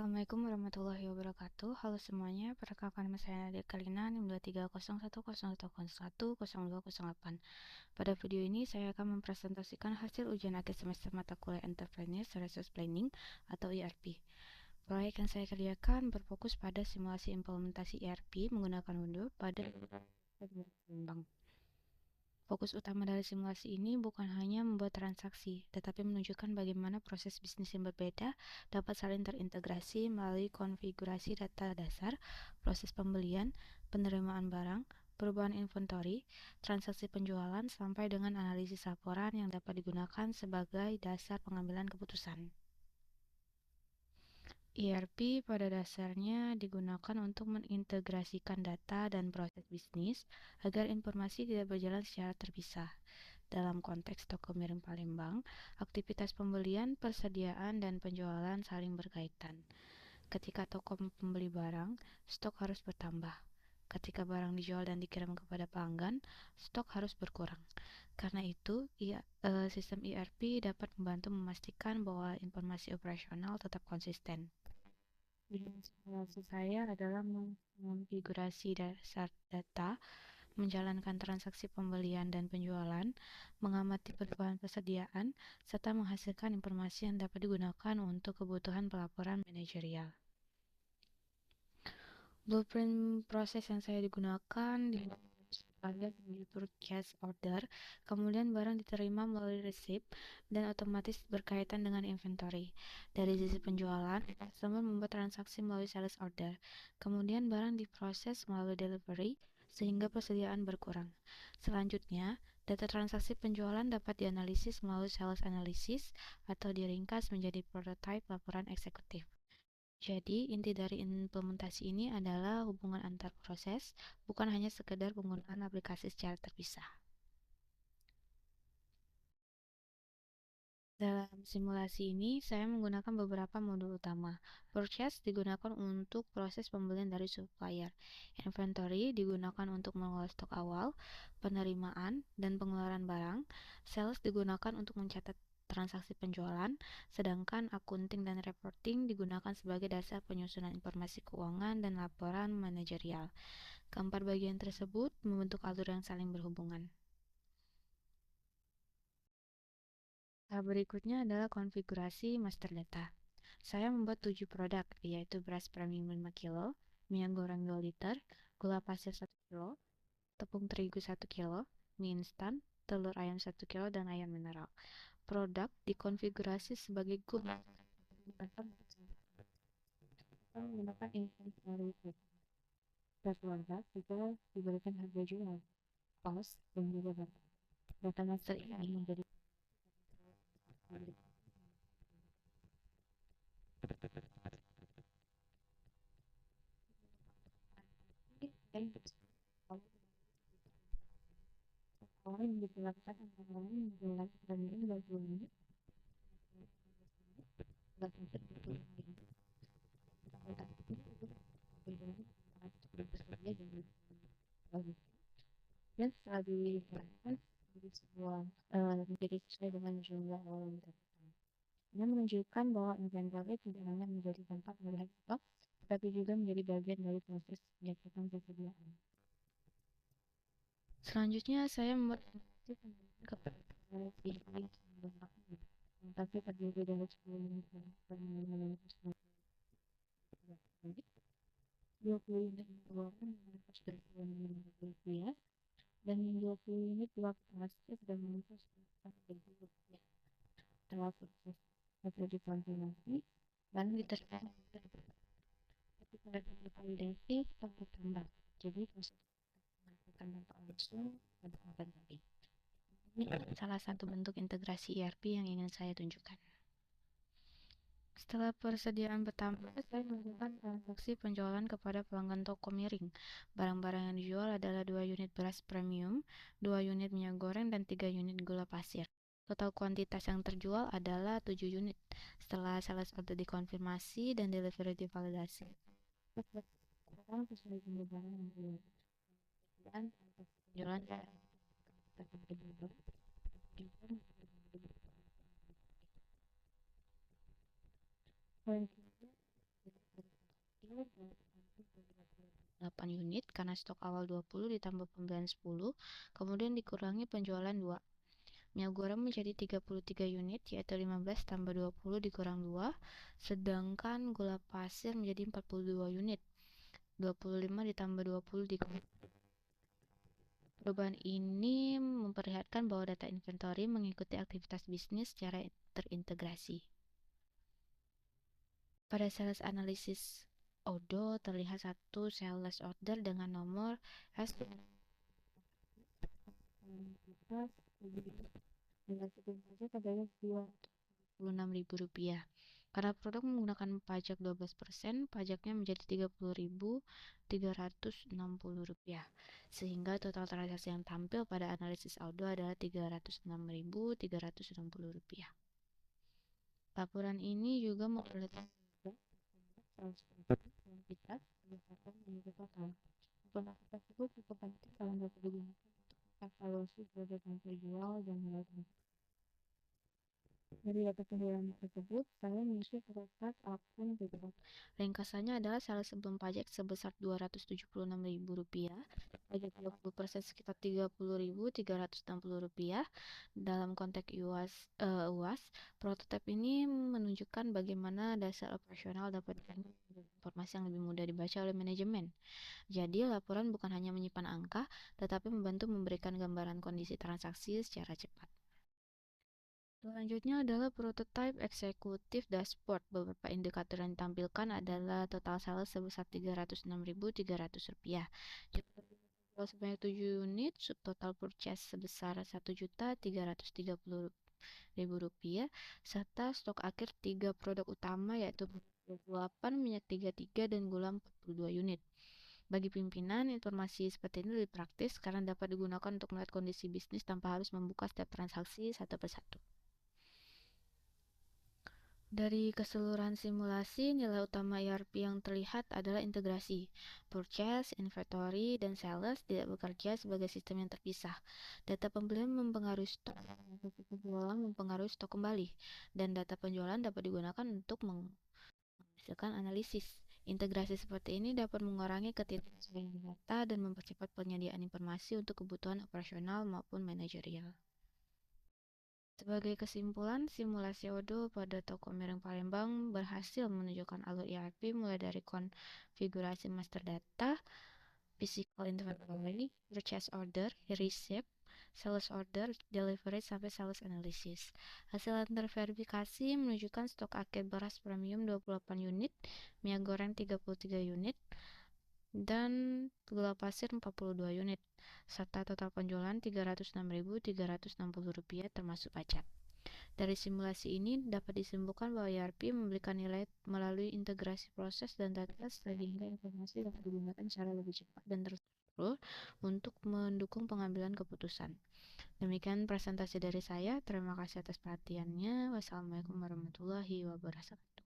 Assalamualaikum warahmatullahi wabarakatuh. Halo semuanya, perkenalkan nama saya Nadia Kalina, NIM 230101010208. Pada video ini saya akan mempresentasikan hasil ujian akhir semester mata kuliah Entrepreneurs Resource Planning atau ERP. Proyek yang saya kerjakan berfokus pada simulasi implementasi ERP menggunakan Windows pada bank. Fokus utama dari simulasi ini bukan hanya membuat transaksi, tetapi menunjukkan bagaimana proses bisnis yang berbeda dapat saling terintegrasi melalui konfigurasi data dasar, proses pembelian, penerimaan barang, perubahan inventory, transaksi penjualan, sampai dengan analisis laporan yang dapat digunakan sebagai dasar pengambilan keputusan. ERP pada dasarnya digunakan untuk mengintegrasikan data dan proses bisnis agar informasi tidak berjalan secara terpisah. Dalam konteks toko miring Palembang, aktivitas pembelian, persediaan, dan penjualan saling berkaitan. Ketika toko membeli barang, stok harus bertambah. Ketika barang dijual dan dikirim kepada pelanggan, stok harus berkurang. Karena itu, sistem ERP dapat membantu memastikan bahwa informasi operasional tetap konsisten. Simulasi saya adalah mengonfigurasi dasar data, menjalankan transaksi pembelian dan penjualan, mengamati perubahan persediaan, serta menghasilkan informasi yang dapat digunakan untuk kebutuhan pelaporan manajerial. Blueprint proses yang saya digunakan sebagai purchase order, kemudian barang diterima melalui resip dan otomatis berkaitan dengan inventory. Dari sisi penjualan, customer membuat transaksi melalui sales order, kemudian barang diproses melalui delivery sehingga persediaan berkurang. Selanjutnya, data transaksi penjualan dapat dianalisis melalui sales analysis atau diringkas menjadi prototype laporan eksekutif. Jadi, inti dari implementasi ini adalah hubungan antar proses, bukan hanya sekedar penggunaan aplikasi secara terpisah. Dalam simulasi ini, saya menggunakan beberapa modul utama. Purchase digunakan untuk proses pembelian dari supplier. Inventory digunakan untuk mengolah stok awal, penerimaan, dan pengeluaran barang. Sales digunakan untuk mencatat transaksi penjualan, sedangkan accounting dan reporting digunakan sebagai dasar penyusunan informasi keuangan dan laporan manajerial. Keempat bagian tersebut membentuk alur yang saling berhubungan. Tahap berikutnya adalah konfigurasi master data. Saya membuat 7 produk, yaitu beras premium 5 kg, minyak goreng 2 liter, gula pasir 1 kg, tepung terigu 1 kg, mie instan, telur ayam 1 kg, dan ayam mineral. Produk dikonfigurasi sebagai good menggunakan inventory per produk juga diberikan harga jual, cost, dan juga data master ini menjadi awal yang diperlakukan antara lain menjelang pertandingan 20 menit dan setelah diterapkan menjadi sebuah menjadi sesuai dengan jumlah awal yang ditentukan. Ini menunjukkan bahwa inventory tidak hanya menjadi tempat melihat stok, tetapi juga menjadi bagian dari proses penyediaan persediaan. Selanjutnya saya membuat tapi terdiri dari 10 unit 20 unit pengeluaran mengenai dari rupiah dan 20 unit uang plastik dan mengumpulkan rupiah. Setelah proses terjadi konfirmasi lalu diterima ketika validasi tetap bertambah, jadi proses melakukan dampak langsung pada inventory. Ini salah satu bentuk integrasi ERP yang ingin saya tunjukkan. Setelah persediaan bertambah, saya melakukan transaksi penjualan kepada pelanggan toko miring. Barang-barang yang dijual adalah 2 unit beras premium, 2 unit minyak goreng, dan 3 unit gula pasir. Total kuantitas yang terjual adalah 7 unit. Setelah sales order dikonfirmasi dan delivery divalidasi, dan penjualan unit karena stok awal 20 ditambah pembelian 10, kemudian dikurangi penjualan 2. Minyak goreng menjadi 33 unit, yaitu 15 tambah 20 dikurang 2, sedangkan gula pasir menjadi 42 unit, 25 ditambah 20 dikurang. Perubahan ini memperlihatkan bahwa data inventory mengikuti aktivitas bisnis secara terintegrasi. Pada sales analysis Odoo terlihat satu sales order dengan nomor S Rp26.000. Karena produk menggunakan pajak 12%, pajaknya menjadi Rp30.360. Sehingga total transaksi yang tampil pada analisis Odoo adalah Rp306.360. Laporan ini juga memperlihatkan kuantitas berdasarkan unit total. Informasi tersebut cukup penting kalau dapat digunakan untuk evaluasi sebagai penjual dan nilai transaksi. Dari data penjualan tersebut, saya mengisi terdapat akun pajak. Ringkasannya adalah sales sebelum pajak sebesar Rp276.000, pajak 20% sekitar Rp30.360. Dalam konteks UAS, prototipe ini menunjukkan bagaimana dasar operasional dapat informasi yang lebih mudah dibaca oleh manajemen. Jadi, laporan bukan hanya menyimpan angka, tetapi membantu memberikan gambaran kondisi transaksi secara cepat. Selanjutnya adalah prototype eksekutif dashboard. Beberapa indikator yang ditampilkan adalah total sales sebesar Rp306.300, jual sebanyak 7 unit, subtotal purchase sebesar Rp1.330.000, serta stok akhir 3 produk utama yaitu 28, minyak 33, dan gula 42 unit. Bagi pimpinan, informasi seperti ini lebih praktis karena dapat digunakan untuk melihat kondisi bisnis tanpa harus membuka setiap transaksi satu persatu. Dari keseluruhan simulasi, nilai utama ERP yang terlihat adalah integrasi. Purchase, inventory, dan sales tidak bekerja sebagai sistem yang terpisah. Data pembelian mempengaruhi stok, penjualan mempengaruhi stok kembali, dan data penjualan dapat digunakan untuk menghasilkan analisis. Integrasi seperti ini dapat mengurangi ketidaksesuaian data dan mempercepat penyediaan informasi untuk kebutuhan operasional maupun manajerial. Sebagai kesimpulan, simulasi Odoo pada toko miring Palembang berhasil menunjukkan alur ERP mulai dari konfigurasi master data, physical inventory, purchase order, receipt, sales order, delivery, sampai sales analysis. Hasil terverifikasi menunjukkan stok akhir beras premium 28 unit, minyak goreng 33 unit, dan gula pasir 42 unit, serta total penjualan Rp306.360 termasuk pajak. Dari simulasi ini dapat disimpulkan bahwa ERP memberikan nilai melalui integrasi proses dan data sehingga informasi dapat digunakan secara lebih cepat dan terstruktur untuk mendukung pengambilan keputusan. Demikian presentasi dari saya. Terima kasih atas perhatiannya. Wassalamualaikum warahmatullahi wabarakatuh.